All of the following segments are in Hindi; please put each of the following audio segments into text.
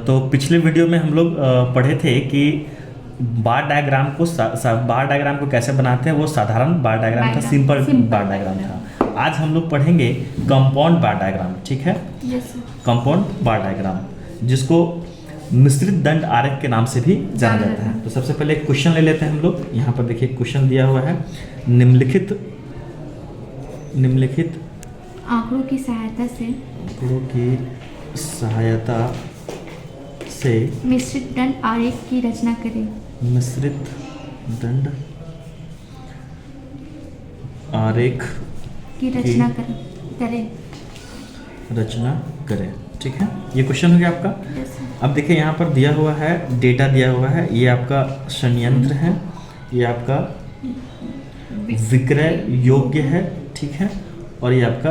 तो पिछले वीडियो में हम लोग पढ़े थे कि बार डायग्राम को बार डायग्राम को कैसे बनाते हैं। वो साधारण बार डायग्राम था, सिंपल बार डायग्राम था। आज हम लोग पढ़ेंगे कंपाउंड बार डायग्राम, ठीक है। कंपाउंड बार डायग्राम जिसको मिश्रित दंड आरेख के नाम से भी जाना जाता है। तो सबसे पहले एक क्वेश्चन ले लेते हैं हम लोग। यहाँ पर देखिए क्वेश्चन दिया हुआ है, निम्नलिखित आंकड़ों की सहायता से मिश्रित दंड आरेख की रचना करें। मिश्रित दंड आरेख की रचना करें, ठीक है। ये क्वेश्चन हो गया आपका। अब देखिए यहाँ पर दिया हुआ है, डेटा दिया हुआ है। ये आपका संयंत्र है, ये आपका विक्रय योग्य है, ठीक है। और ये आपका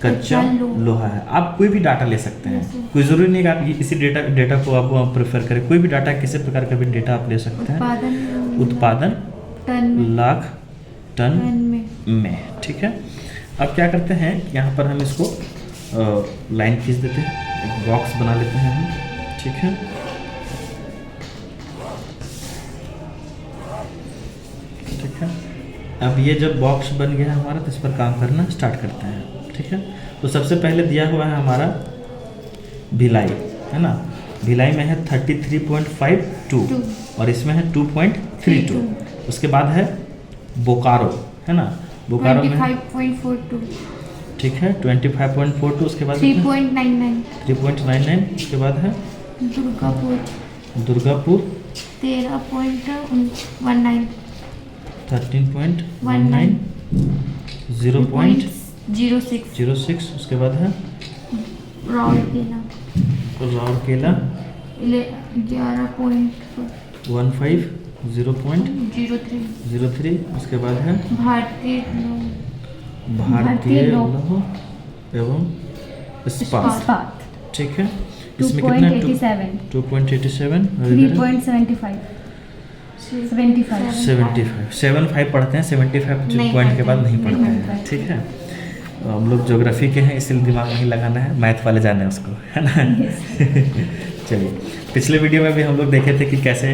कच्चा लोहा है। आप कोई भी डाटा ले सकते हैं, कोई ज़रूरी नहीं कि आप इसी डेटा को आप प्रेफर करें। कोई भी डाटा, किसी प्रकार का भी डेटा आप ले सकते हैं। उत्पादन लाख टन में, ठीक है। अब क्या करते हैं, यहाँ पर हम इसको लाइन खींच देते हैं, एक बॉक्स बना लेते हैं हम, ठीक है। ठीक है, अब ये जब बॉक्स बन गया हमारा तो इस पर काम करना स्टार्ट करते हैं, ठीक है। तो सबसे पहले दिया हुआ है हमारा भिलाई, है ना। भिलाई में है 33.52 और इसमें है 2.32। उसके बाद है बोकारो, है ना। बोकारो में 25.42, ठीक है, 25.42। उसके बाद 3.99। उसके बाद है दुर्गापुर 13.19, 13.19, 0.06। उसके बाद है राउरकेला 11.15, 0.03। उसके बाद है भारतीय लौह एवं इस्पात, ठीक है। इसमें कितना है? 2.87, 75 पढ़ते हैं, 75 पॉइंट के बाद नहीं पढ़ते हैं, ठीक है। हम लोग ज्योग्राफी के हैं, इसलिए दिमाग नहीं लगाना है, मैथ वाले जाने उसको, है ना। चलिए, पिछले वीडियो में भी हम लोग देखे थे कि कैसे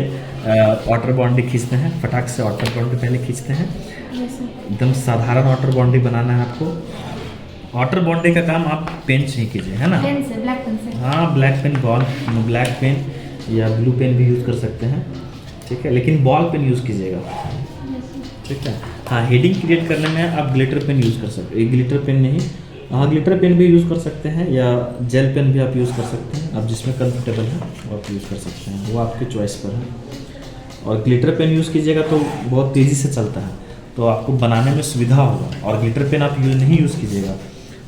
वाटर बाउंड्री खींचते हैं। फटाक से वाटर बाउंड्री पहले खींचते हैं। एकदम साधारण वाटर बाउंड्री बनाना है आपको। वाटर बाउंड्री का काम आप पेन से ही कीजिए, है ना। ब्लैक पेन से। हाँ, ब्लैक पेन या ब्लू पेन भी यूज़ कर सकते हैं, ठीक है। लेकिन बॉल पेन यूज़ कीजिएगा, ठीक है। हाँ, हेडिंग क्रिएट करने में आप ग्लिटर पेन यूज़ कर सकते हैं। ग्लिटर पेन नहीं, हाँ, ग्लिटर पेन भी यूज़ कर सकते हैं या जेल पेन भी आप यूज़ कर सकते हैं। आप जिसमें कंफर्टेबल है वो आप यूज़ कर सकते हैं, वो आपके चॉइस पर है। और ग्लिटर पेन यूज़ कीजिएगा तो बहुत तेज़ी से चलता है, तो आपको बनाने में सुविधा होगा। और ग्लिटर पेन आप नहीं यूज़ कीजिएगा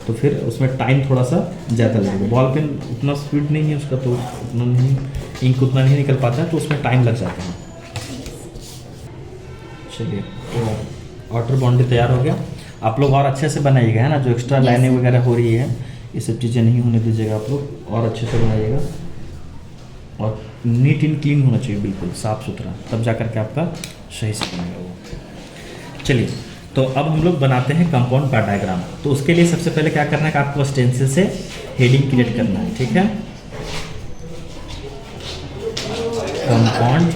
तो फिर उसमें टाइम थोड़ा सा ज़्यादा लगेगा। बॉल पेन उतना स्पीड नहीं है उसका, तो उतना नहीं, इंक उतना नहीं निकल पाता है, तो उसमें टाइम लग जाता है। चलिए, तो वाटर बाउंड्री तैयार हो गया। आप लोग और अच्छे से बनाइएगा, है ना। जो एक्स्ट्रा लाइनिंग वगैरह हो रही है, ये सब चीज़ें नहीं होने दीजिएगा। आप लोग और अच्छे से बनाइएगा और नीट एंड क्लीन होना चाहिए, बिल्कुल साफ़ सुथरा, तब जा करके आपका सही से बनेगा वो। चलिए, तो अब हम लोग बनाते हैं कंपाउंड बार डायग्राम। तो उसके लिए सबसे पहले क्या करना है कि आपको स्टेंसिल से हेडिंग क्रिएट करना है, ठीक है। कंपाउंड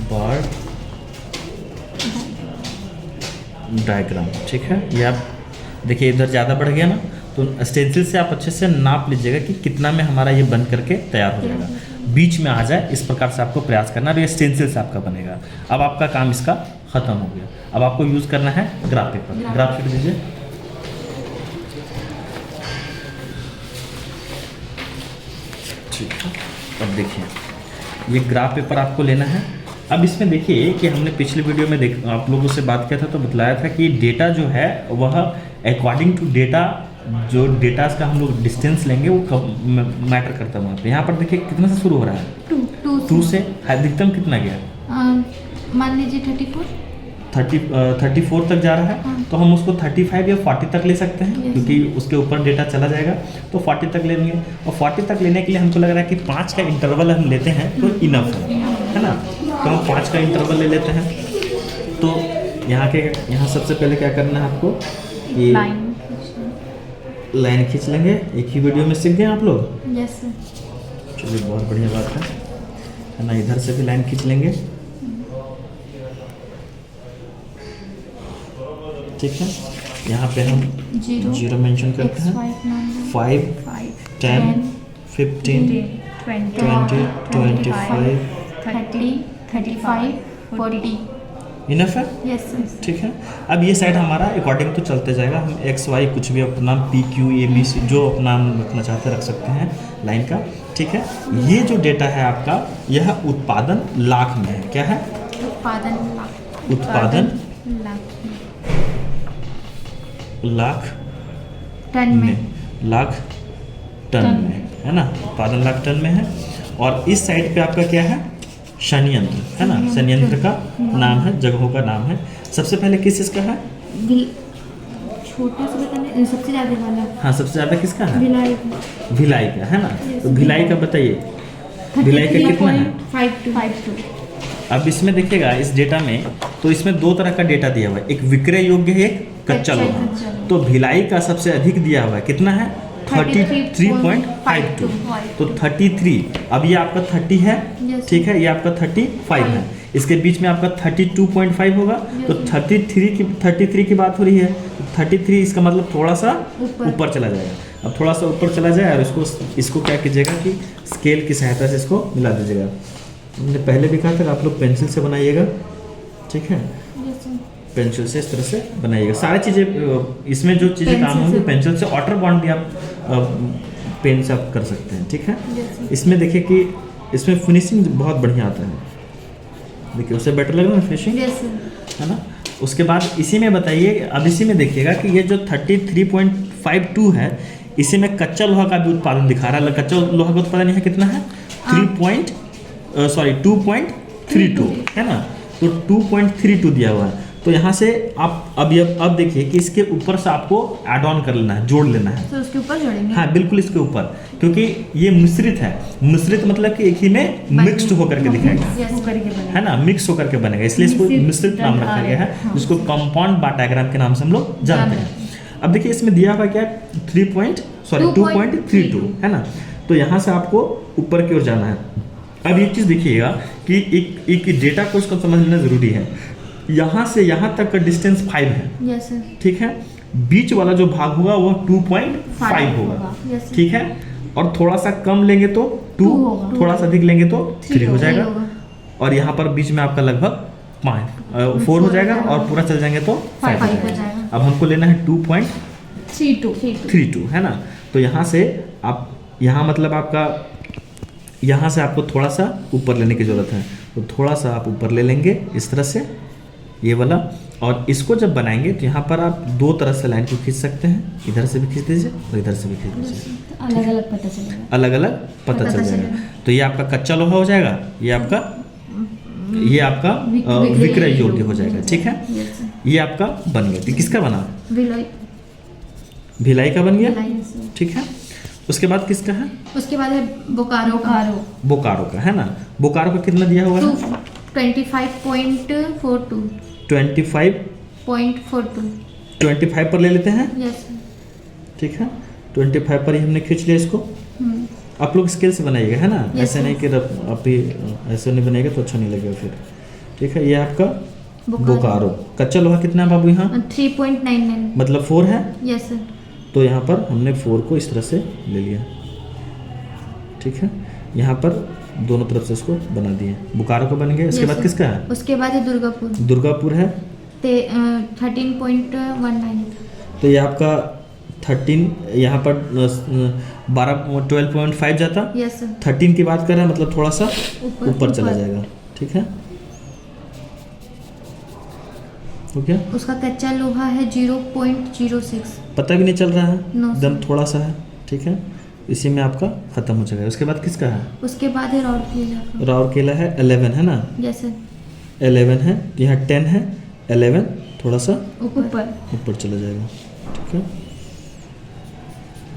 बार डायग्राम, ठीक है। ये आप देखिए, इधर ज़्यादा बढ़ गया ना, तो स्टेंसिल से आप अच्छे से नाप लीजिएगा कि कितना में हमारा ये बन करके तैयार हो जाएगा। बीच में आ जाए इस प्रकार से आपको प्रयास करना है। ये स्टेंसिल से आपका बनेगा। अब आपका काम इसका ख़त्म हो गया। अब आपको यूज़ करना है ग्राफ पेपर। ग्राफ शीट दीजिए। ठीक है, अब देखिए, ये ग्राफ पेपर आपको लेना है। अब इसमें देखिए कि हमने पिछले वीडियो में आप लोगों से बात किया था, तो बतलाया था कि डेटा जो है वह अकॉर्डिंग टू डेटा, जो डेटा का हम लोग डिस्टेंस लेंगे वो मैटर करता है वहाँ पे। यहाँ पर देखिए कितना से शुरू हो रहा है, 2 से अधिकतम कितना गया, मान लीजिए 34 तक जा रहा है। तो हम उसको 35 या 40 तक ले सकते हैं, क्योंकि उसके ऊपर डेटा चला जाएगा। तो 40 तक लेंगे, और 40 तक लेने के लिए हमको लग रहा है कि 5 का इंटरवल हम लेते हैं तो इनफ है ना। तो हम 5 का इंटरवल ले लेते हैं। तो यहाँ सबसे पहले क्या करना है आपको, ये लाइन खींच लेंगे। एक ही वीडियो में सीख गए आप लोग। Yes sir. चलिए बहुत बढ़िया बात है ना। इधर से भी लाइन खींच लेंगे, ठीक है। यहाँ पे हम जीरो मेंशन करते हैं। 5 10 15 20 25 30 35 40। इनफ है, यस सर। ठीक है। अब ये साइड हमारा अकॉर्डिंग तो चलते जाएगा। हम एक्स वाई कुछ भी अपना P Q A B C जो अपना हम रखना चाहते रख सकते हैं लाइन का, ठीक है। ये जो डेटा है आपका, यह उत्पादन लाख में है। क्या है? उत्पादन लाख। उत्पादन लाख टन में। लाख टन में, है ना। उत्पादन लाख टन में है। और इस साइड पे आपका क्या है? संयंत्र, है ना। संयंत्र का नाम है, जगहों का नाम है। सबसे पहले किस इसका है? छोटा सा बताने, सबसे ज्यादा वाला। हाँ, सबसे ज्यादा किसका है? भिलाई। भिलाई का, है ना। तो भिलाई का बताइए, भिलाई का कितना है? 52। अब इसमें देखिएगा इस डेटा में, तो इसमें दो तरह का डेटा दिया हुआ है, एक विक्रय योग्य है, एक कच्चा लोहा। तो भिलाई का सबसे अधिक दिया हुआ है, कितना है? 33.52। तो 33, अब ये आपका 30 है, ठीक है। ये आपका 35 है। इसके बीच में आपका 32.5 होगा। तो 33 की बात हो रही है। 33 इसका मतलब थोड़ा सा ऊपर चला जाएगा। अब थोड़ा सा ऊपर चला जाए और इसको क्या कीजिएगा कि स्केल की सहायता से इसको मिला दीजिएगा। हमने पहले भी कहा था कि आप लोग पेंसिल से बनाइएगा, ठीक है। पेंसिल से इस तरह से बनाइएगा सारी चीज़ें। इसमें जो चीज़ें काम होंगी पेंसिल से, वाटर बॉन्ड भी आप पेन से आप कर सकते हैं, ठीक है। इसमें देखिए कि इसमें फिनिशिंग बहुत बढ़िया आता है। देखिए उससे बेटर लग रहा है फिनिशिंग, है ना। उसके बाद इसी में बताइए, अब इसी में देखिएगा कि ये जो 33.52 है, इसी में कच्चा लोहा का भी उत्पादन दिखा रहा है। कच्चा लोहा का उत्पादन यहाँ कितना है? 2.32 है ना। तो 2.32 दिया हुआ है। तो यहाँ से आप अब देखिए कि इसके ऊपर से आपको ऐड ऑन कर लेना है, जोड़ लेना है। तो उसके ऊपर जोड़ेंगे? हाँ, बिल्कुल इसके ऊपर, क्योंकि ये मिश्रित है। मिश्रित मतलब कि एक ही में मिक्स्ड होकर के दिखाएगा, है ना। मिक्स होकर के बनेगा, इसलिए इसको मिश्रित नाम रखा गया है, जिसको कंपाउंड बार डायग्राम के नाम से हम लोग जानते हैं। अब देखिए इसमें दिया हुआ क्या है? 2.32 है ना। तो यहाँ से आपको ऊपर की ओर जाना है। अब एक चीज़ देखिएगा कि एक डेटा को उसको समझ लेना जरूरी है। यहाँ से यहाँ तक का डिस्टेंस 5 है, यस सर, ठीक है। बीच वाला जो भाग होगा वो 2.5 होगा, ठीक है। और थोड़ा सा कम लेंगे तो 2, थोड़ा सा अधिक लेंगे तो 3 हो जाएगा। और यहाँ पर बीच में आपका लगभग 4 हो जाएगा, और पूरा चल जाएंगे तो 5 हो जाएगा। अब हमको लेना है 2.32, है ना। तो यहाँ से आप मतलब आपका यहाँ से आपको थोड़ा सा ऊपर लेने की ज़रूरत है। तो थोड़ा सा आप ऊपर ले लेंगे इस तरह से, ये वाला। और इसको जब बनाएंगे तो यहाँ पर आप दो तरह से लाइन को खींच सकते हैं। इधर से भी खींच दीजिए और इधर से भी खींच दीजिए, अलग अलग पता चलेगा, अलग अलग पता चल जाएगा। तो ये आपका कच्चा लोहा हो जाएगा, ये आपका विक्रय योग्य हो जाएगा, ठीक है। ये आपका बन गया। किसका बना? भिलाई का बन गया, ठीक है। उसके बाद किसका है? उसके बाद है बोकारो का, है ना। बोकारो का कितना दिया हुआ है? 25.42 25 पर ले लेते हैं, यस, ठीक है। 25 पर ही हमने खींच लिया इसको। आप लोग स्केल से बनाइएगा, है ना। ऐसे नहीं कि आप ही ऐसे नहीं बनेगा तो अच्छा नहीं लगेगा फिर, ठीक है। ये आपका बोकारो। कच्चा लोहा कितना है बाबू यहाँ? 3.99, मतलब 4 है, यस सर। तो यहाँ पर हमने 4 को इस तरह से ले लिया, ठीक है। यहाँ पर दोनों तरफ से इसको बना दिए। बोकारो का बन गया। उसके बाद किसका है? उसके बाद है दुर्गापुर है, 13.19। तो ये आपका 13, यहाँ पर 12.5 जाता, यस सर। 13 की बात कर रहे हैं, मतलब थोड़ा सा ऊपर चला जाएगा, ठीक है। हो गया। उसका कच्चा लोहा है 0.06, पता भी नहीं चल रहा है, एकदम थोड़ा सा है, ठीक है। इसी में आपका खत्म हो जाएगा। उसके बाद किसका है? उसके बाद है राउरकेला है 11, है ना। Yes sir. 11 है, यहाँ 10 है, 11 थोड़ा सा ऊपर चला जाएगा, ठीक है।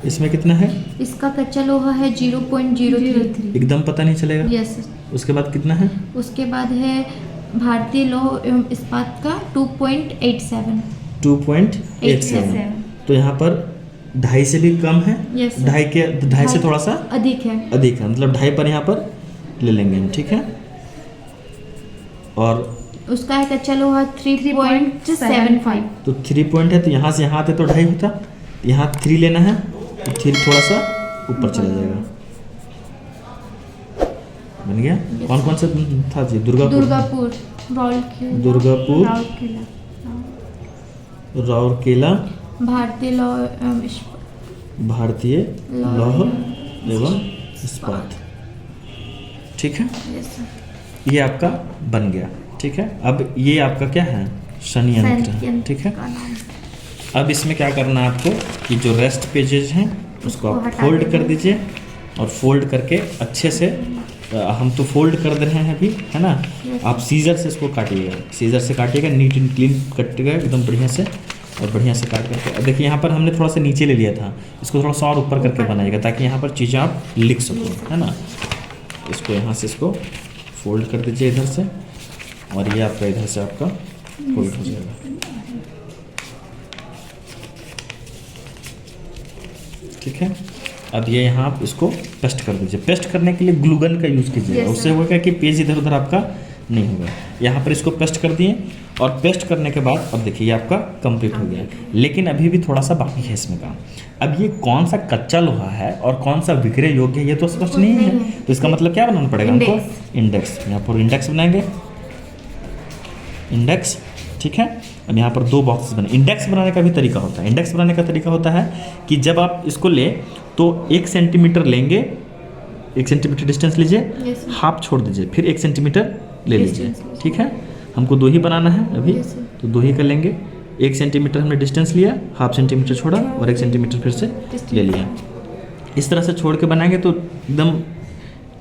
इसमें कितना है? इसका कच्चा लोहा है 0.033, एकदम पता नहीं चलेगा, यस सर। उसके बाद कितना है? उसके बाद है भारतीय लौह एवं इस्पात का 2.87। 2.87। तो यहाँ पर 2.5 से भी कम है, Yes, sir. 2.5 से थोड़ा सा अधिक है। अधिक है, मतलब 2.5 पर यहाँ पर ले लेंगे हम, ठीक है। और उसका है कच्चा लोहा 3.75। तो 3 पॉइंट है, तो यहाँ से यहाँ आते तो 2.5 होता, यहाँ 3 लेना है तो 3 थोड़ा सा ऊपर चला जाएगा। बन गया। कौन कौन सा था जी? दुर्गापुर, दुर्गापुर, राउरकेला, भारतीय लौह एवं इस्पात, ठीक है। ये आपका बन गया, ठीक है। अब ये आपका क्या है? संयंत्र, ठीक है। अब इसमें क्या करना है आपको कि जो रेस्ट पेजेस हैं उसको आप फोल्ड कर दीजिए, और फोल्ड करके अच्छे से हम तो फोल्ड कर दे रहे हैं अभी, है ना। आप सीजर से इसको काटिएगा, सीजर से काटिएगा, नीट एंड क्लीन कटिएगा एकदम बढ़िया से, और बढ़िया से काट करके। अब देखिए यहाँ पर हमने थोड़ा सा नीचे ले लिया था, इसको थोड़ा सा और ऊपर करके बनाइएगा ताकि यहाँ पर चीज़ें आप लिख सको, है ना। इसको यहाँ से इसको फोल्ड कर दीजिए इधर से, और ये आपका इधर से आपका फोल्ड हो जाएगा, ठीक है। अब ये यहाँ आप इसको पेस्ट कर दीजिए। पेस्ट करने के लिए ग्लू गन का यूज़ कीजिएगा, उससे होगा कि पेज इधर उधर आपका नहीं होगा। यहाँ पर इसको पेस्ट कर दिए, और पेस्ट करने के बाद अब देखिए ये आपका कंप्लीट हो गया। लेकिन अभी भी थोड़ा सा बाकी है इसमें काम। अब ये कौन सा कच्चा लोहा है और कौन सा विक्रय योग्य है ये तो स्पष्ट नहीं है, तो इसका मतलब क्या बनाना पड़ेगा हमको? इंडेक्स। यहाँ पर इंडेक्स बनाएंगे, इंडेक्स, ठीक है। अब यहाँ पर 2 बॉक्सेस बने। इंडेक्स बनाने का भी तरीका होता है। इंडेक्स बनाने का तरीका होता है कि जब आप इसको ले तो 1 सेंटीमीटर लेंगे, 1 सेंटीमीटर डिस्टेंस लीजिए, हाफ छोड़ दीजिए, फिर 1 सेंटीमीटर ले लीजिए, ठीक है। हमको 2 ही बनाना है अभी, तो 2 ही कर लेंगे। 1 सेंटीमीटर हमने डिस्टेंस लिया, हाफ सेंटीमीटर छोड़ा, और 1 सेंटीमीटर फिर से ले लिया। इस तरह से छोड़ के बनाएंगे तो एकदम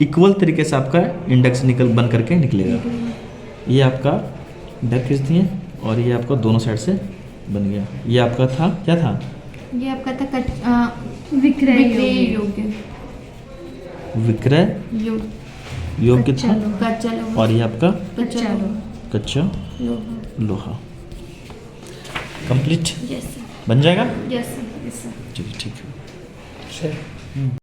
इक्वल तरीके से आपका इंडेक्स बन करके निकलेगा। ये आपका इधर खींच दिए, और ये आपका दोनों साइड से बन गया। ये आपका था, क्या था? ये आपका था विक्रय योग्य, विक्रय योग्य था, कच्चा लोहा, और ये आपका कच्चा कच्चा लोहा। कंप्लीट यस बन जाएगा, यस सर, चलिए ठीक है।